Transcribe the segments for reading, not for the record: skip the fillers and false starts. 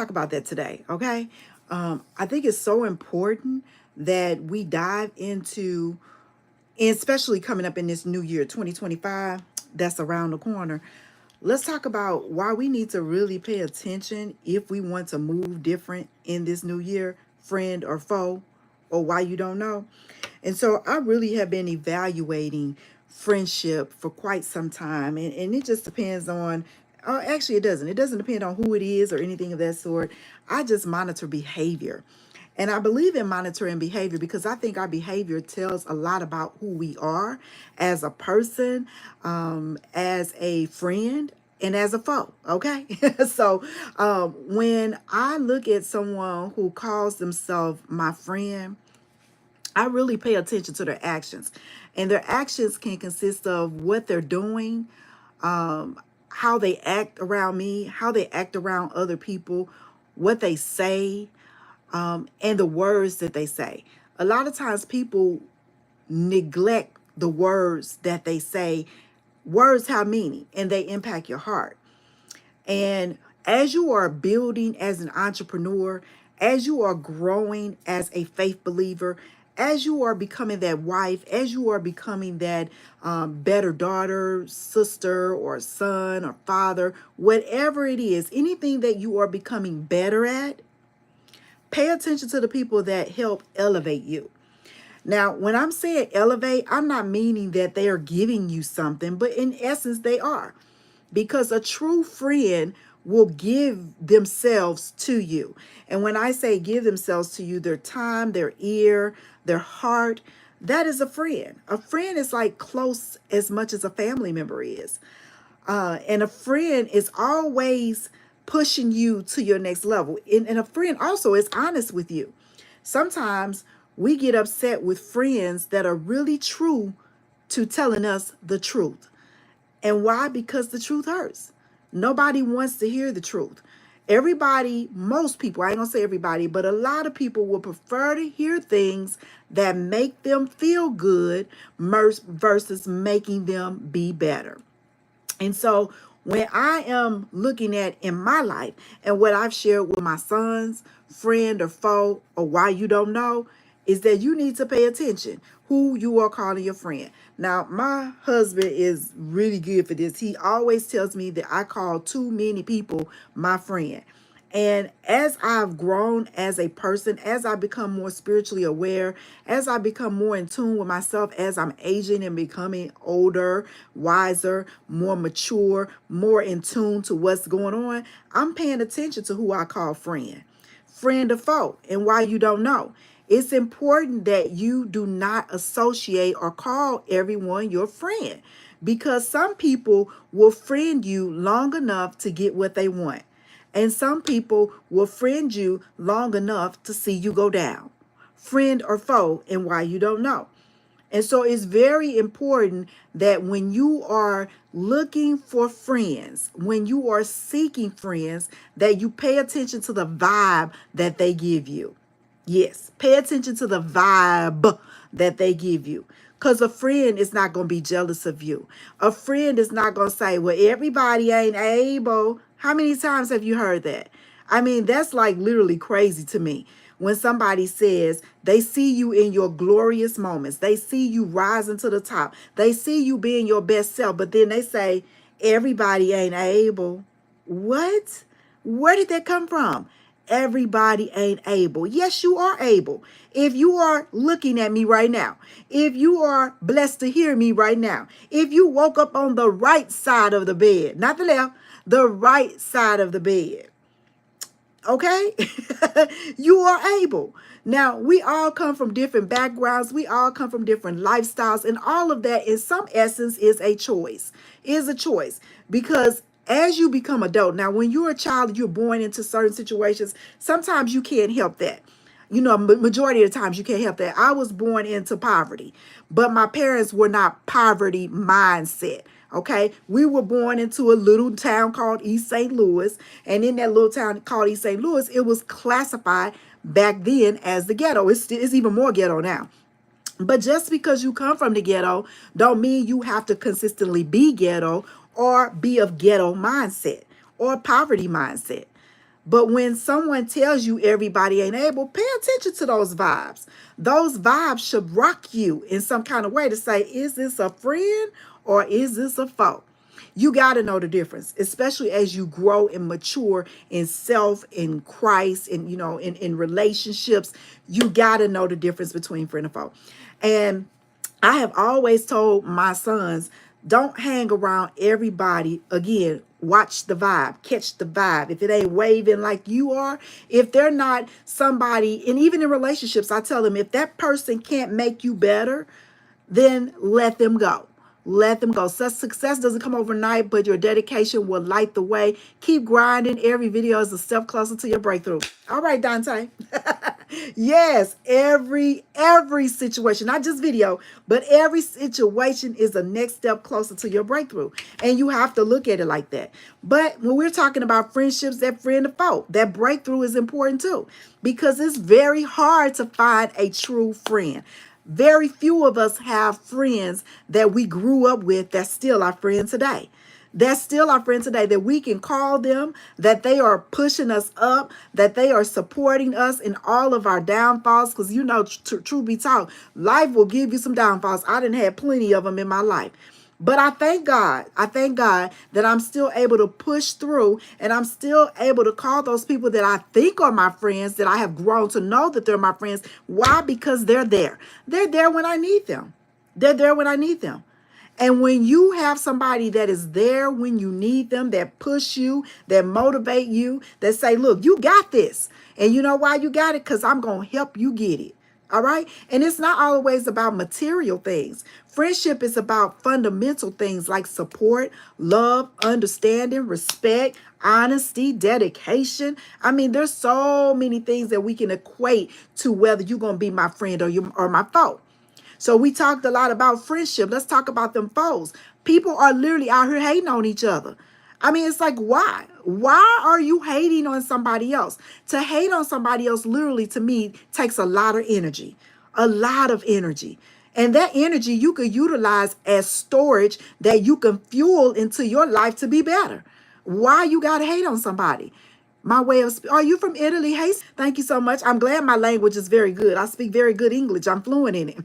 talk about that today, okay? I think it's so important that we dive into, and especially coming up in this new year, 2025, that's around the corner. Let's talk about why we need to really pay attention if we want to move different in this new year, friend or foe, or why you don't know. And so I really have been evaluating friendship for quite some time. And it just depends on, actually, it doesn't. It doesn't depend on who it is or anything of that sort. I just monitor behavior. And I believe in monitoring behavior because I think our behavior tells a lot about who we are as a person, as a friend, and as a foe. Okay. So when I look at someone who calls themselves my friend, I really pay attention to their actions. And their actions can consist of what they're doing, how they act around me, how they act around other people, what they say, and the words that they say. A lot of times people neglect the words that they say. Words have meaning and they impact your heart. And as you are building as an entrepreneur, as you are growing as a faith believer, as you are becoming that wife, as you are becoming that better daughter, sister, or son, or father, whatever it is, anything that you are becoming better at, pay attention to the people that help elevate you. Now, when I'm saying elevate, I'm not meaning that they are giving you something, but in essence, they are. Because a true friend will give themselves to you. And when I say give themselves to you, their time, their ear, their heart, that is a friend. A friend is like close as much as a family member is. And a friend is always pushing you to your next level. And a friend also is honest with you. Sometimes we get upset with friends that are really true to telling us the truth. And why? Because the truth hurts. Nobody wants to hear the truth. Everybody, most people, I ain't gonna say everybody, but a lot of people will prefer to hear things that make them feel good versus making them be better. And so when I am looking at in my life and what I've shared with my sons, friend or foe, or why you don't know, is that you need to pay attention who you are calling your friend. Now, my husband is really good for this. He always tells me that I call too many people my friend. And as I've grown as a person, as I become more spiritually aware, as I become more in tune with myself, as I'm aging and becoming older, wiser, more mature, more in tune to what's going on, I'm paying attention to who I call friend, friend or foe, and why you don't know. It's important that you do not associate or call everyone your friend because some people will friend you long enough to get what they want. And some people will friend you long enough to see you go down. Friend or foe, and why you don't know. And so it's very important that when you are looking for friends, when you are seeking friends, that you pay attention to the vibe that they give you. Yes, pay attention to the vibe that they give you. Because a friend is not going to be jealous of you. A friend is not going to say, well, everybody ain't able. How many times have you heard that? I mean, that's like literally crazy to me. When somebody says they see you in your glorious moments, they see you rising to the top, they see you being your best self, but then they say, everybody ain't able. What? Where did that come from? Everybody ain't able. Yes, you are able. If you are looking at me right now, if you are blessed to hear me right now, if you woke up on the right side of the bed, not the left, the right side of the bed, okay? You are able. Now, we all come from different backgrounds. We all come from different lifestyles. And all of that, in some essence, is a choice. Is a choice. Because as you become adult, now, when you're a child, you're born into certain situations. Sometimes you can't help that. You know, majority of the times you can't help that. I was born into poverty, but my parents were not poverty mindset. Okay, we were born into a little town called East St. Louis, and in that little town called East St. Louis, it was classified back then as the ghetto. It's even more ghetto now. But just because you come from the ghetto, don't mean you have to consistently be ghetto or be of ghetto mindset or poverty mindset. But when someone tells you everybody ain't able, pay attention to those vibes. Those vibes should rock you in some kind of way to say, is this a friend or is this a foe? You got to know the difference, especially as you grow and mature in self, in Christ, and in relationships. You got to know the difference between friend and foe. And I have always told my sons, don't hang around everybody. Again, watch the vibe, catch the vibe. If it ain't waving like you are, if they're not somebody, and even in relationships, I tell them, if that person can't make you better, then let them go. Let them go. Success doesn't come overnight, but your dedication will light the way. Keep grinding. Every video is a step closer to your breakthrough. All right, Dante. Yes, every situation, not just video, but every situation is a next step closer to your breakthrough. And you have to look at it like that. But when we're talking about friendships, that friend to foe, that breakthrough is important too, because it's very hard to find a true friend. Very few of us have friends that we grew up with that's still our friend today. That's still our friend today, that we can call them, that they are pushing us up, that they are supporting us in all of our downfalls. Because, truth be told, life will give you some downfalls. I didn't have plenty of them in my life. But I thank God. I thank God that I'm still able to push through, and I'm still able to call those people that I think are my friends, that I have grown to know that they're my friends. Why? Because they're there. They're there when I need them. They're there when I need them. And when you have somebody that is there when you need them, that push you, that motivate you, that say, look, you got this. And you know why you got it? Because I'm going to help you get it. All right. And it's not always about material things. Friendship is about fundamental things like support, love, understanding, respect, honesty, dedication. I mean, there's so many things that we can equate to whether you're going to be my friend or my foe. So we talked a lot about friendship. Let's talk about them foes. People are literally out here hating on each other. I mean, it's like, why? Why are you hating on somebody else? To hate on somebody else, literally, to me, takes a lot of energy. A lot of energy. And that energy you could utilize as storage that you can fuel into your life to be better. Why you got to hate on somebody? My way of are you from Italy? Hey, thank you so much. I'm glad my language is very good. I speak very good English. I'm fluent in it.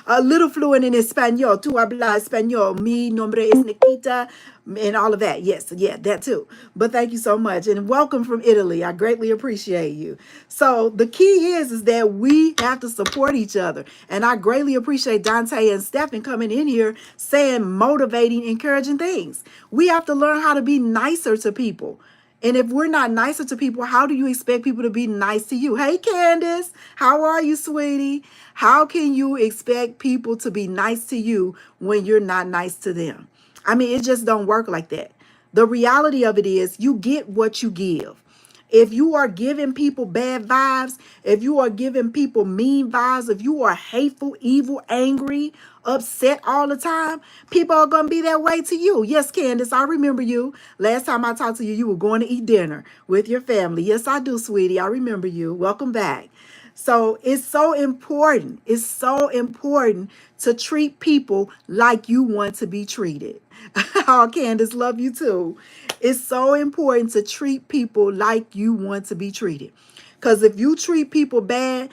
A little fluent in Espanol. Tu habla español. Mi nombre es Nikita. And all of that. Yes, yeah, that too. But thank you so much. And welcome from Italy. I greatly appreciate you. So the key is that we have to support each other. And I greatly appreciate Dante and Stephen coming in here saying motivating, encouraging things. We have to learn how to be nicer to people. And if we're not nicer to people, how do you expect people to be nice to you? Hey, Candace, how are you, sweetie? How can you expect people to be nice to you when you're not nice to them? I mean, it just don't work like that. The reality of it is you get what you give. If you are giving people bad vibes, if you are giving people mean vibes, if you are hateful, evil, angry, upset all the time, people are going to be that way to you. Yes, Candace, I remember you. Last time I talked to you, you were going to eat dinner with your family. Yes, I do, sweetie. I remember you. Welcome back. So it's so important. It's so important to treat people like you want to be treated. Oh, Candace, love you too. It's so important to treat people like you want to be treated. Because if you treat people bad,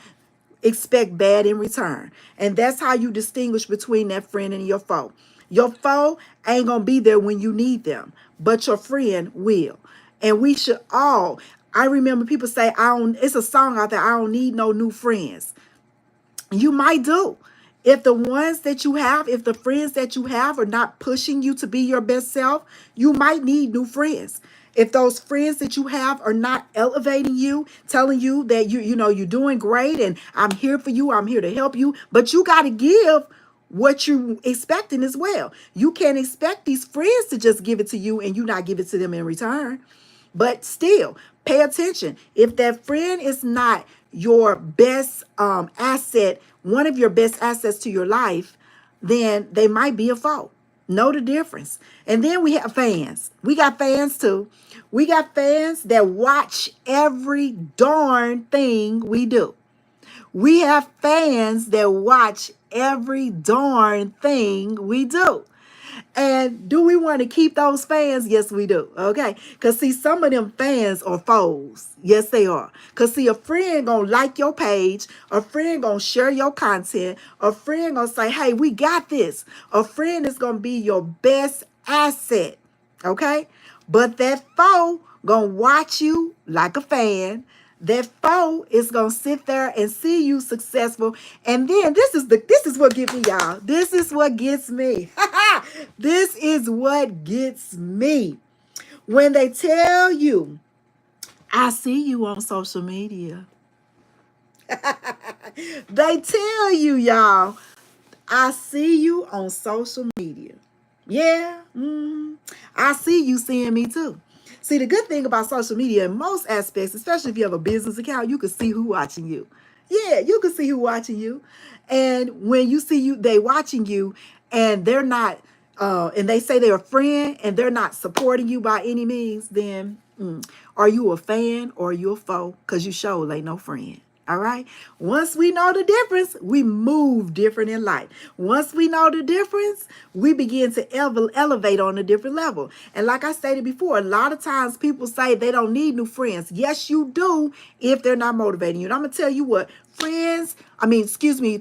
expect bad in return. And that's how you distinguish between that friend and your foe. Your foe ain't going to be there when you need them, but your friend will. And we should all, I remember people say, it's a song out there, I don't need no new friends. You might do. If the ones that you have, if the friends that you have are not pushing you to be your best self, you might need new friends. If those friends that you have are not elevating you, telling you that you're doing great and I'm here for you, I'm here to help you, but you got to give what you're expecting as well. You can't expect these friends to just give it to you and you not give it to them in return. But still, pay attention. If that friend is not your best asset, one of your best assets to your life, then they might be a foe. Know the difference. And then we have fans. We got fans too. We got fans that watch every darn thing we do. We have fans that watch every darn thing we do. And do we want to keep those fans? Yes, we do. Okay. Because see, some of them fans are foes. Yes, they are. Because see, a friend gonna like your page. A friend gonna share your content. A friend gonna say, hey, we got this. A friend is gonna be your best asset. Okay. But that foe gonna watch you like a fan. That foe is gonna sit there and see you successful. And then this is what gets me, y'all. This is what gets me. This is what gets me. When they tell you, I see you on social media. They tell you, y'all, I see you on social media. Yeah, I see you seeing me too. See, the good thing about social media in most aspects, especially if you have a business account, you can see who watching you. Yeah, you can see who watching you. And when you see you, they watching you and they're not, and they say they're a friend and they're not supporting you by any means, then are you a fan or are you a foe? Because you sure ain't no friend. All right. Once we know the difference, we move different in life. Once we know the difference, we begin to elevate on a different level. And like I stated before, a lot of times people say they don't need new friends. Yes, you do if they're not motivating you. And I'm going to tell you what,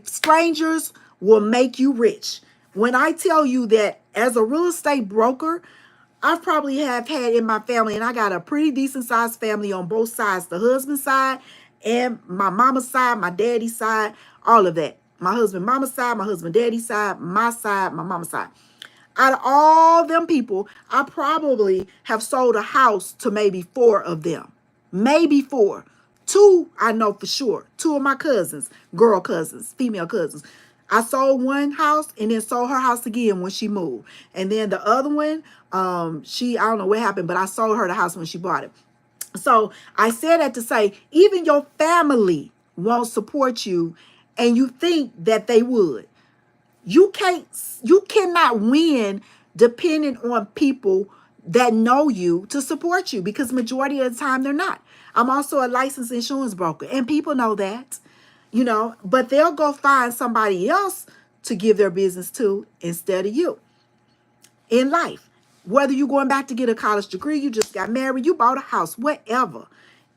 strangers will make you rich. When I tell you that as a real estate broker, I probably have had in my family, and I got a pretty decent sized family on both sides, the husband side and my mama's side, my daddy's side, all of that. My husband mama's side, my husband daddy's side, my mama's side. Out of all them people, I probably have sold a house to maybe 4 of them. Maybe 4. 2, I know for sure. 2 of my cousins, girl cousins, female cousins. I sold one house and then sold her house again when she moved. And then the other one, I don't know what happened, but I sold her the house when she bought it. So I said that to say, even your family won't support you and you think that they would. You cannot win depending on people that know you to support you because majority of the time they're not. I'm also a licensed insurance broker and people know that, but they'll go find somebody else to give their business to instead of you in life. Whether you're going back to get a college degree, you just got married, you bought a house, whatever.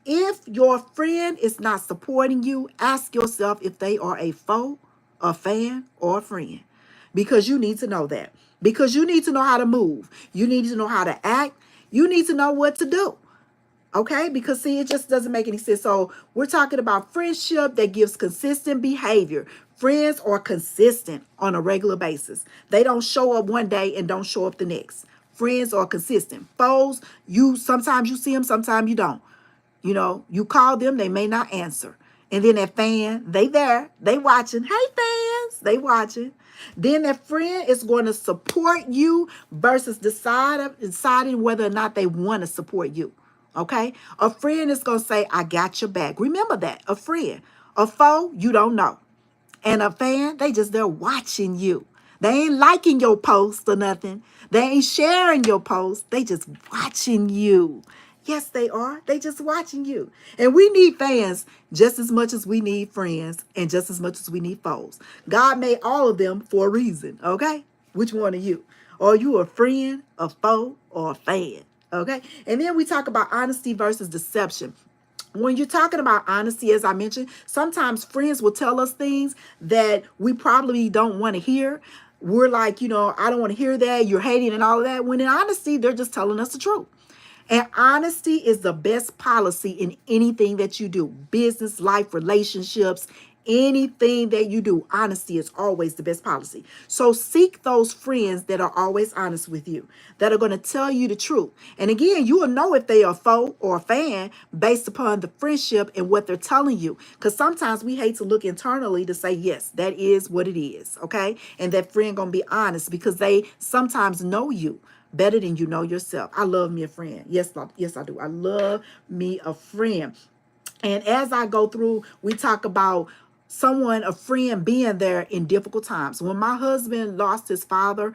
If your friend is not supporting you, ask yourself if they are a foe, a fan, or a friend. Because you need to know that. Because you need to know how to move. You need to know how to act. You need to know what to do. Okay? Because see, it just doesn't make any sense. So we're talking about friendship that gives consistent behavior. Friends are consistent on a regular basis. They don't show up one day and don't show up the next. Friends are consistent. Foes, sometimes you see them, sometimes you don't. You call them, they may not answer. And then that fan, they there, they watching. Hey fans, they watching. Then that friend is going to support you versus deciding whether or not they want to support you. Okay? A friend is going to say, I got your back. Remember that. A friend. A foe, you don't know. And a fan, they're watching you. They ain't liking your post or nothing. They ain't sharing your post. They just watching you. Yes, they are. They just watching you. And we need fans just as much as we need friends and just as much as we need foes. God made all of them for a reason, okay? Which one are you? Are you a friend, a foe, or a fan? Okay? And then we talk about honesty versus deception. When you're talking about honesty, as I mentioned, sometimes friends will tell us things that we probably don't want to hear. We're like, I don't want to hear that. You're hating and all of that. When in honesty, they're just telling us the truth. And honesty is the best policy in anything that you do. Business, life, relationships, anything that you do. Honesty is always the best policy. So seek those friends that are always honest with you, that are going to tell you the truth. And again, you will know if they are a foe or a fan based upon the friendship and what they're telling you. Because sometimes we hate to look internally to say, yes, that is what it is. Okay. And that friend going to be honest because they sometimes know you better than you know yourself. I love me a friend. Yes, I do. I love me a friend. And as I go through, we talk about a friend being there in difficult times. When my husband lost his father,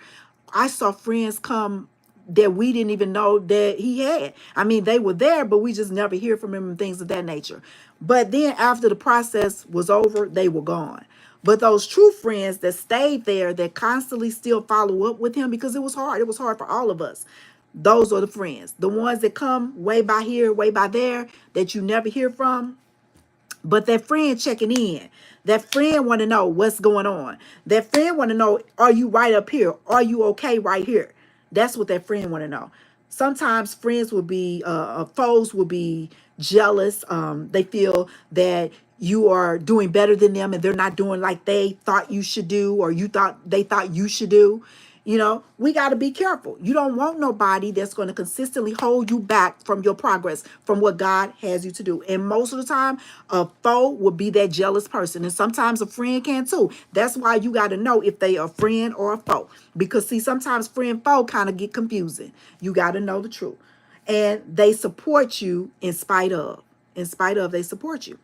I saw friends come that we didn't even know that he had. I mean, they were there, but we just never hear from him and things of that nature. But then after the process was over, they were gone. But those true friends that stayed there, that constantly still follow up with him, because it was hard. It was hard for all of us. Those are the friends. The ones that come way by here, way by there, that you never hear from. But that friend checking in, that friend want to know what's going on. That friend want to know, are you right up here? Are you okay right here? That's what that friend want to know. Sometimes friends will be, foes will be jealous. They feel that you are doing better than them and they're not doing like they thought you should do, or they thought you should do. You know, we got to be careful. You don't want nobody that's going to consistently hold you back from your progress, from what God has you to do. And most of the time, a foe will be that jealous person. And sometimes a friend can too. That's why you got to know if they are a friend or a foe. Because see, sometimes friend foe kind of get confusing. You got to know the truth. And they support you in spite of. In spite of, they support you.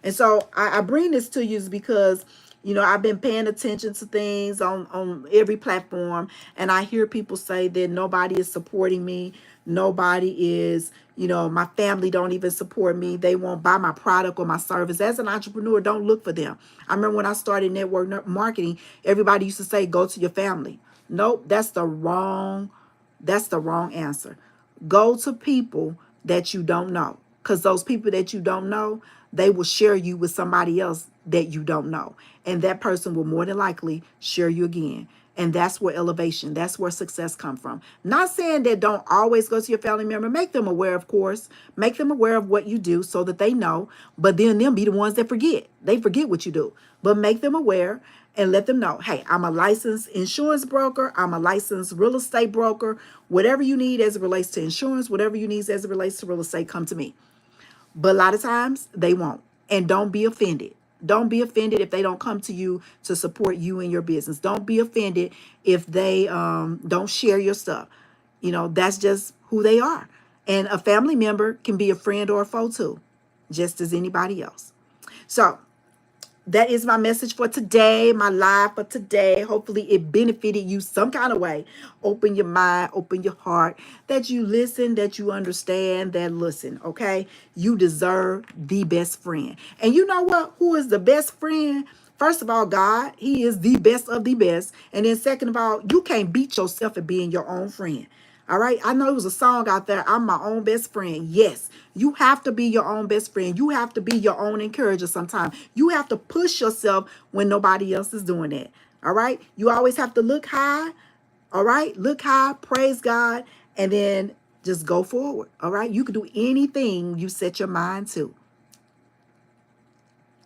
And so I bring this to you is because, you know, I've been paying attention to things on every platform, and I hear people say that nobody is supporting me. Nobody is, you know, my family don't even support me. They won't buy my product or my service. As an entrepreneur, don't look for them. I remember when I started network marketing, everybody used to say, go to your family. Nope, that's the wrong answer. Go to people that you don't know, because those people that you don't know, they will share you with somebody else that you don't know. And that person will more than likely share you again. And that's where elevation, that's where success come from. Not saying that don't always go to your family member. Make them aware, of course. Make them aware of what you do so that they know. But then them be the ones that forget. They forget what you do. But make them aware and let them know, hey, I'm a licensed insurance broker. I'm a licensed real estate broker. Whatever you need as it relates to insurance, whatever you need as it relates to real estate, come to me. But a lot of times they won't. And don't be offended. Don't be offended if they don't come to you to support you in your business. Don't be offended if they don't share your stuff. You know, that's just who they are. And a family member can be a friend or a foe too, just as anybody else. So that is my message for today, my live for today. Hopefully it benefited you some kind of way. Open your mind, open your heart, that you listen, that you understand, that listen, okay? You deserve the best friend. And you know what? Who is the best friend? First of all, God, he is the best of the best. And then second of all, you can't beat yourself at being your own friend. All right. I know there was a song out there, I'm my own best friend. Yes, you have to be your own best friend. You have to be your own encourager sometimes. You have to push yourself when nobody else is doing that. All right. You always have to look high. All right. Look high, praise God, and then just go forward. All right. You can do anything you set your mind to.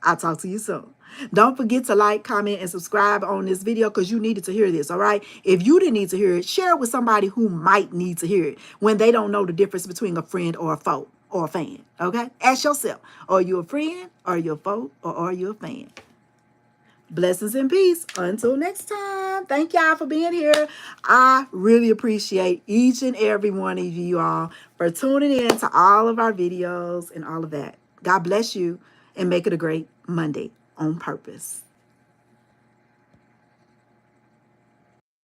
I'll talk to you soon. Don't forget to like, comment, and subscribe on this video because you needed to hear this, all right? If you didn't need to hear it, share it with somebody who might need to hear it when they don't know the difference between a friend or a foe or a fan, okay? Ask yourself, are you a friend, are you a foe, or are you a fan? Blessings and peace. Until next time. Thank y'all for being here. I really appreciate each and every one of you all for tuning in to all of our videos and all of that. God bless you and make it a great Monday on purpose.